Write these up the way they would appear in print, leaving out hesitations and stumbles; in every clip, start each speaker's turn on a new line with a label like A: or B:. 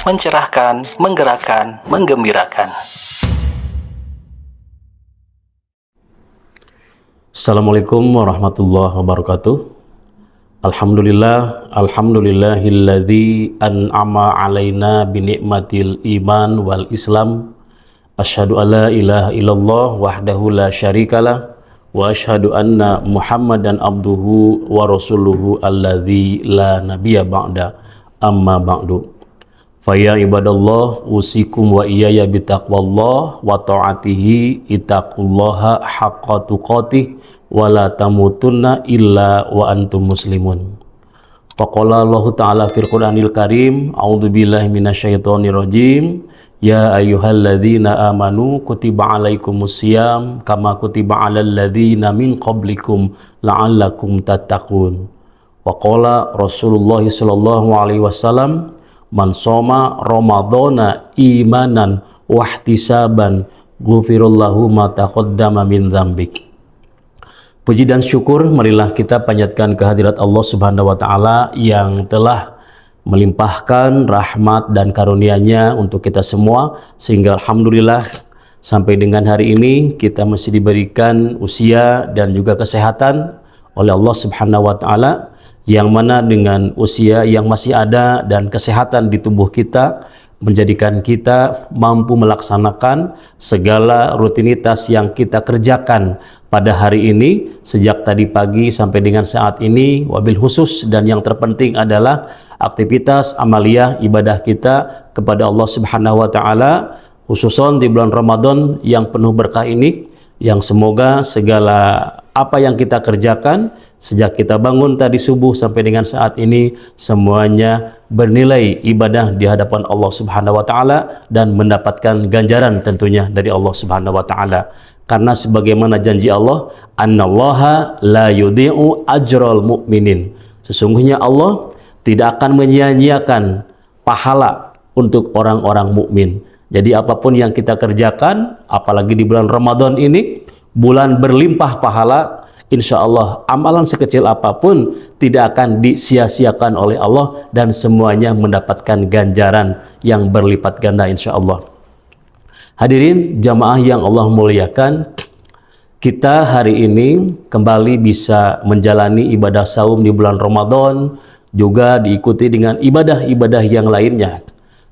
A: mencerahkan, menggerakkan, menggembirakan.
B: Assalamualaikum warahmatullahi wabarakatuh. Alhamdulillahilladzi an'ama alaina binikmatil iman wal islam. Asyhadu alla ilaha illallah wahdahu la syarikalah wa asyhadu anna Muhammadan abduhu wa rasuluhu alladzi la nabiyya ba'da, amma ba'du. Faya ibadallah usikum wa iyaya bitaqwallah wa ta'atihi ittaqullaha haqqa tuqatih wa la tamutunna illa wa antum muslimun. Faqala Allah Ta'ala fil Qur'anil Karim, a'udzubillahi minasyaitonir rajim, ya ayyuhalladzina amanu kutiba alaikumusiyam kama kutiba alal ladzina min qablikum la'allakum tattaqun. Faqala Rasulullah sallallahu alaihi wasallam, man soma ramadhana imanan wahtisaban ghufirallahu ma taqaddama min dzambik. Puji dan syukur marilah kita panjatkan kehadirat Allah Subhanahu wa taala yang telah melimpahkan rahmat dan karunia-Nya untuk kita semua, sehingga alhamdulillah sampai dengan hari ini kita masih diberikan usia dan juga kesehatan oleh Allah Subhanahu wa taala, yang mana dengan usia yang masih ada dan kesehatan di tubuh kita menjadikan kita mampu melaksanakan segala rutinitas yang kita kerjakan pada hari ini sejak tadi pagi sampai dengan saat ini, wabil khusus dan yang terpenting adalah aktivitas amaliyah ibadah kita kepada Allah Subhanahu wa taala, khususon di bulan Ramadan yang penuh berkah ini, yang semoga segala apa yang kita kerjakan sejak kita bangun tadi subuh sampai dengan saat ini semuanya bernilai ibadah di hadapan Allah Subhanahu wa taala dan mendapatkan ganjaran tentunya dari Allah Subhanahu wa taala. Karena sebagaimana janji Allah, annallaha la yudhi'u ajral mu'minin. Sesungguhnya Allah tidak akan menyia-nyiakan pahala untuk orang-orang mukmin. Jadi apapun yang kita kerjakan, apalagi di bulan Ramadan ini, bulan berlimpah pahala, insya Allah amalan sekecil apapun tidak akan disia-siakan oleh Allah dan semuanya mendapatkan ganjaran yang berlipat ganda insya Allah. Hadirin jamaah yang Allah muliakan, kita hari ini kembali bisa menjalani ibadah saum di bulan Ramadan, juga diikuti dengan ibadah-ibadah yang lainnya.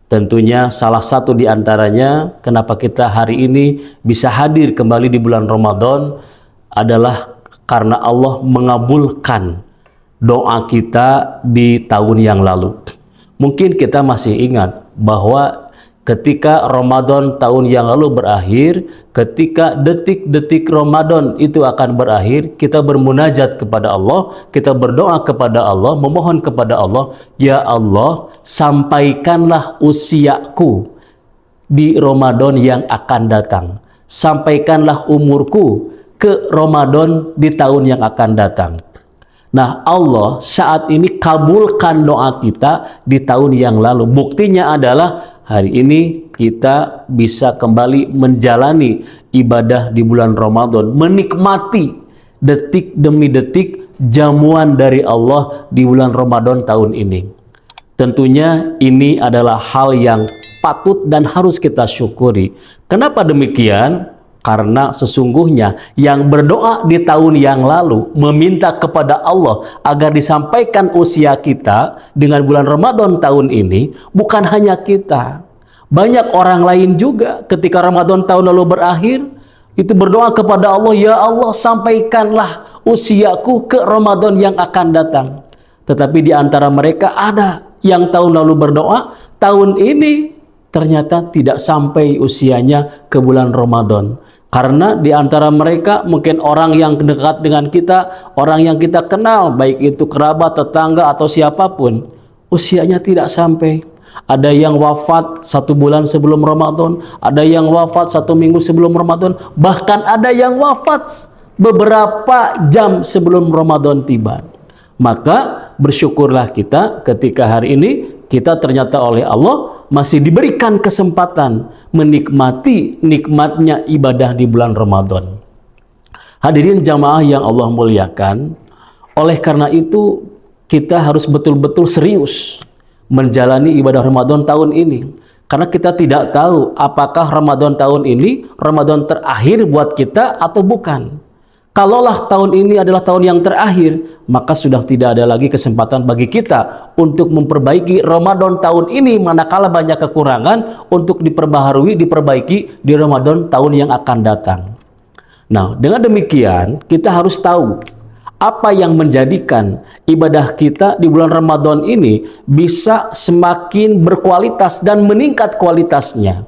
B: Tentunya salah satu di antaranya kenapa kita hari ini bisa hadir kembali di bulan Ramadan adalah karena Allah mengabulkan doa kita di tahun yang lalu. Mungkin kita masih ingat bahwa ketika Ramadan tahun yang lalu berakhir, ketika detik-detik Ramadan itu akan berakhir, kita bermunajat kepada Allah, kita berdoa kepada Allah, memohon kepada Allah, ya Allah, sampaikanlah usiaku di Ramadan yang akan datang. Sampaikanlah umurku ke Ramadan di tahun yang akan datang. Nah, Allah saat ini kabulkan doa kita di tahun yang lalu. Buktinya adalah hari ini kita bisa kembali menjalani ibadah di bulan Ramadan, menikmati detik demi detik jamuan dari Allah di bulan Ramadan tahun ini. Tentunya ini adalah hal yang patut dan harus kita syukuri. Kenapa demikian? Karena sesungguhnya yang berdoa di tahun yang lalu meminta kepada Allah agar disampaikan usia kita dengan bulan Ramadan tahun ini bukan hanya kita. Banyak orang lain juga ketika Ramadan tahun lalu berakhir itu berdoa kepada Allah, ya Allah sampaikanlah usiaku ke Ramadan yang akan datang. Tetapi di antara mereka ada yang tahun lalu berdoa, tahun ini ternyata tidak sampai usianya ke bulan Ramadan. Karena di antara mereka mungkin orang yang dekat dengan kita, orang yang kita kenal, baik itu kerabat, tetangga, atau siapapun, usianya tidak sampai. Ada yang wafat 1 bulan sebelum Ramadan, ada yang wafat 1 minggu sebelum Ramadan, bahkan ada yang wafat beberapa jam sebelum Ramadan tiba. Maka bersyukurlah kita ketika hari ini kita ternyata oleh Allah masih diberikan kesempatan menikmati nikmatnya ibadah di bulan Ramadan. Hadirin jamaah yang Allah muliakan, oleh karena itu kita harus betul-betul serius menjalani ibadah Ramadan tahun ini. Karena kita tidak tahu apakah Ramadan tahun ini Ramadan terakhir buat kita atau bukan. Kalaulah tahun ini adalah tahun yang terakhir, maka sudah tidak ada lagi kesempatan bagi kita untuk memperbaiki Ramadan tahun ini, manakala banyak kekurangan untuk diperbaharui, diperbaiki di Ramadan tahun yang akan datang. Nah, dengan demikian kita harus tahu apa yang menjadikan ibadah kita di bulan Ramadan ini bisa semakin berkualitas dan meningkat kualitasnya.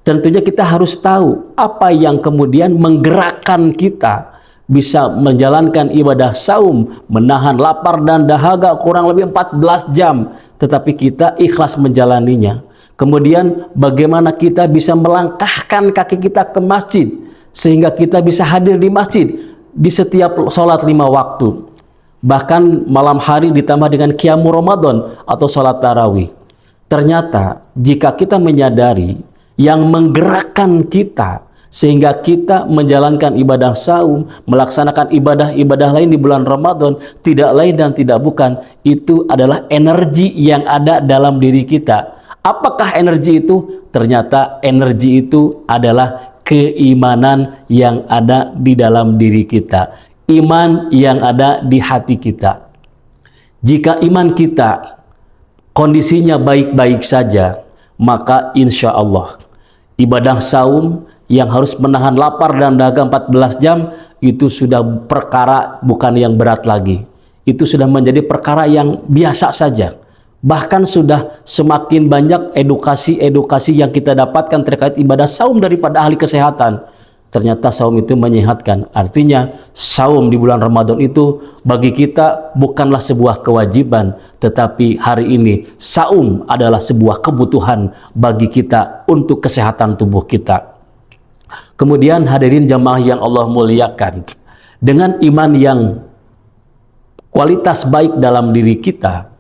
B: Tentunya kita harus tahu apa yang kemudian menggerakkan kita bisa menjalankan ibadah saum, menahan lapar dan dahaga kurang lebih 14 jam, tetapi kita ikhlas menjalaninya. Kemudian bagaimana kita bisa melangkahkan kaki kita ke masjid, sehingga kita bisa hadir di masjid di setiap sholat 5 waktu. Bahkan malam hari ditambah dengan qiyamul Ramadan atau sholat tarawih. Ternyata jika kita menyadari yang menggerakkan kita sehingga kita menjalankan ibadah saum, melaksanakan ibadah-ibadah lain di bulan Ramadan, tidak lain dan tidak bukan, itu adalah energi yang ada dalam diri kita. Apakah energi itu? Ternyata energi itu adalah keimanan yang ada di dalam diri kita, iman yang ada di hati kita. Jika iman kita kondisinya baik-baik saja, maka insya Allah ibadah saum yang harus menahan lapar dan dahaga 14 jam itu sudah perkara bukan yang berat lagi. Itu sudah menjadi perkara yang biasa saja. Bahkan sudah semakin banyak edukasi-edukasi yang kita dapatkan terkait ibadah saum daripada ahli kesehatan. Ternyata saum itu menyehatkan. Artinya saum di bulan Ramadan itu bagi kita bukanlah sebuah kewajiban, tetapi hari ini saum adalah sebuah kebutuhan bagi kita untuk kesehatan tubuh kita. Kemudian hadirin jamaah yang Allah muliakan, dengan iman yang kualitas baik dalam diri kita,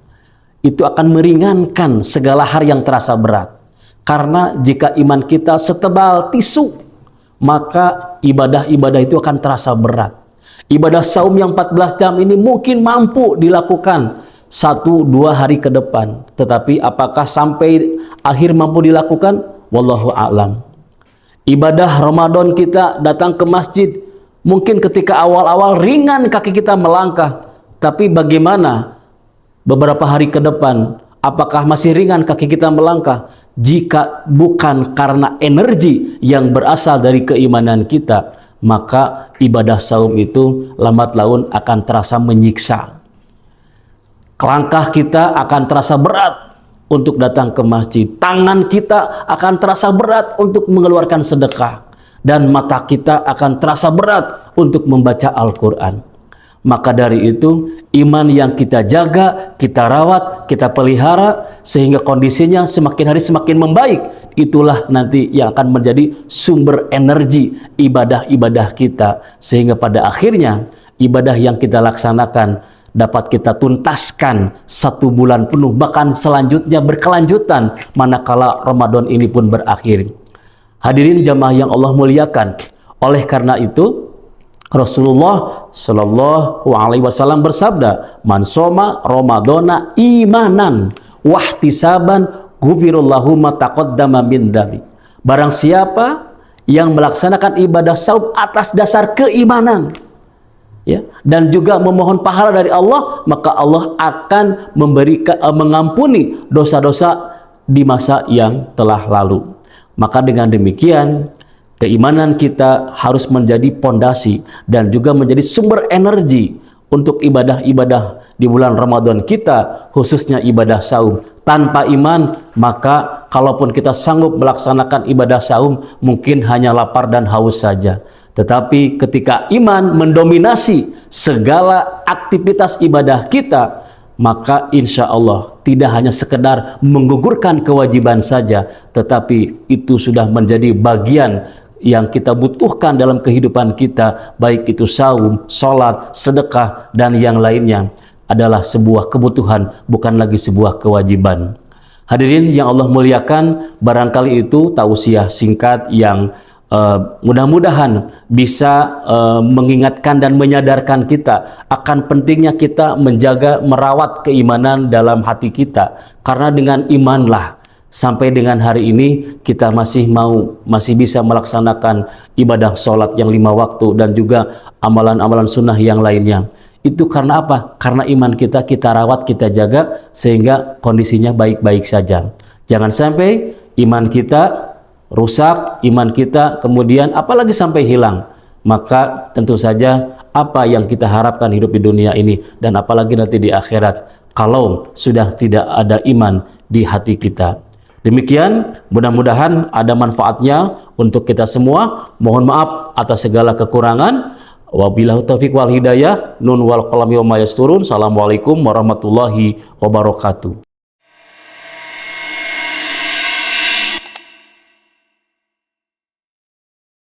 B: itu akan meringankan segala hal yang terasa berat. Karena jika iman kita setebal tisu, maka ibadah-ibadah itu akan terasa berat. Ibadah saum yang 14 jam ini mungkin mampu dilakukan 1-2 hari ke depan, tetapi apakah sampai akhir mampu dilakukan? Wallahu a'lam. Ibadah Ramadan kita datang ke masjid, mungkin ketika awal-awal ringan kaki kita melangkah, tapi bagaimana beberapa hari ke depan, apakah masih ringan kaki kita melangkah? Jika bukan karena energi yang berasal dari keimanan kita, maka ibadah saum itu lambat laun akan terasa menyiksa. Langkah kita akan terasa berat untuk datang ke masjid. Tangan kita akan terasa berat untuk mengeluarkan sedekah. Dan mata kita akan terasa berat untuk membaca Al-Quran. Maka dari itu, iman yang kita jaga, kita rawat, kita pelihara, sehingga kondisinya semakin hari semakin membaik. Itulah nanti yang akan menjadi sumber energi ibadah-ibadah kita. Sehingga pada akhirnya, ibadah yang kita laksanakan dapat kita tuntaskan 1 bulan penuh, bahkan selanjutnya berkelanjutan manakala Ramadan ini pun berakhir. Hadirin jamaah yang Allah muliakan, oleh karena itu Rasulullah Shallallahu Alaihi Wasallam bersabda, "Man soma Ramadana imanan wahtisaban ghufirallahu ma taqaddama min dzambi." Barang siapa yang melaksanakan ibadah saum atas dasar keimanan, ya, dan juga memohon pahala dari Allah, maka Allah akan mengampuni dosa-dosa di masa yang telah lalu. Maka dengan demikian, keimanan kita harus menjadi pondasi dan juga menjadi sumber energi untuk ibadah-ibadah di bulan Ramadan kita, khususnya ibadah saum. Tanpa iman, maka kalaupun kita sanggup melaksanakan ibadah saum, mungkin hanya lapar dan haus saja. Tetapi ketika iman mendominasi segala aktivitas ibadah kita, maka insya Allah tidak hanya sekedar menggugurkan kewajiban saja, tetapi itu sudah menjadi bagian yang kita butuhkan dalam kehidupan kita, baik itu saum, sholat, sedekah, dan yang lainnya adalah sebuah kebutuhan, bukan lagi sebuah kewajiban. Hadirin yang Allah muliakan, barangkali itu tausiah singkat yang mudah-mudahan bisa mengingatkan dan menyadarkan kita akan pentingnya kita menjaga, merawat keimanan dalam hati kita. Karena dengan imanlah sampai dengan hari ini kita masih bisa melaksanakan ibadah sholat yang 5 waktu dan juga amalan-amalan sunnah yang lainnya. Itu karena apa? Karena iman kita rawat, kita jaga sehingga kondisinya baik-baik saja. Jangan sampai iman kita rusak, iman kita kemudian apalagi sampai hilang. Maka tentu saja apa yang kita harapkan hidup di dunia ini dan apalagi nanti di akhirat kalau sudah tidak ada iman di hati kita. Demikian, mudah-mudahan ada manfaatnya untuk kita semua. Mohon maaf atas segala kekurangan. Wabillahi taufiq wal hidayah. Nun wal qalami wa ma yasturun. Assalamualaikum warahmatullahi wabarakatuh.